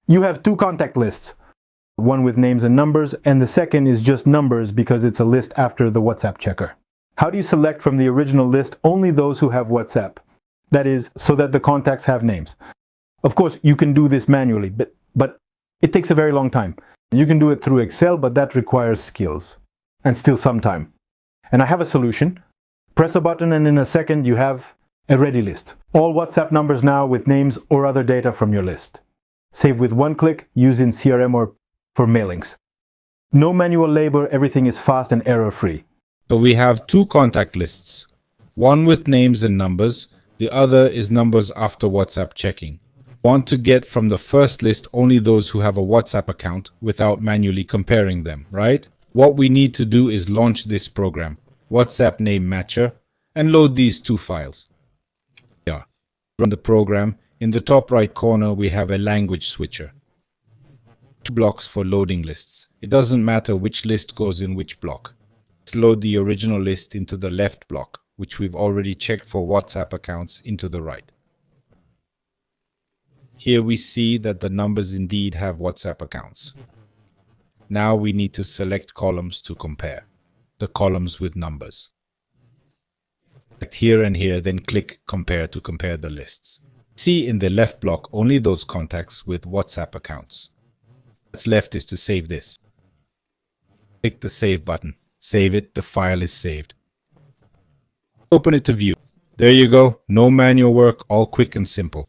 You have two contact lists, one with names and numbers, and the second is just numbers because it's a list after the WhatsApp checker. How do you select from the original list only those who have WhatsApp? That is, so that the contacts have names. Of course, you can do this manually, but it takes a very long time. You can do it through Excel, but that requires skills and still some time. And I have a solution. Press a button and in a second you have a ready list. All WhatsApp numbers now with names or other data from your list. Save with one click, use in CRM or for mailings. No manual labor, everything is fast and error-free. So we have two contact lists, one with names and numbers, the other is numbers after WhatsApp checking. Want to get from the first list only those who have a WhatsApp account without manually comparing them, right? What we need to do is launch this program, WhatsApp Name Matcher, and load these two files. Yeah. Run the program. In the top right corner, we have a language switcher. 2 blocks for loading lists. It doesn't matter which list goes in which block. Let's load the original list into the left block, which we've already checked for WhatsApp accounts, into the right. Here we see that the numbers indeed have WhatsApp accounts. Now we need to select columns to compare, the columns with numbers. Select here and here, then click Compare to compare the lists. See in the left block only those contacts with WhatsApp accounts. What's left is to save this. Click the Save button. Save it, the file is saved. Open it to view. There you go, no manual work, all quick and simple.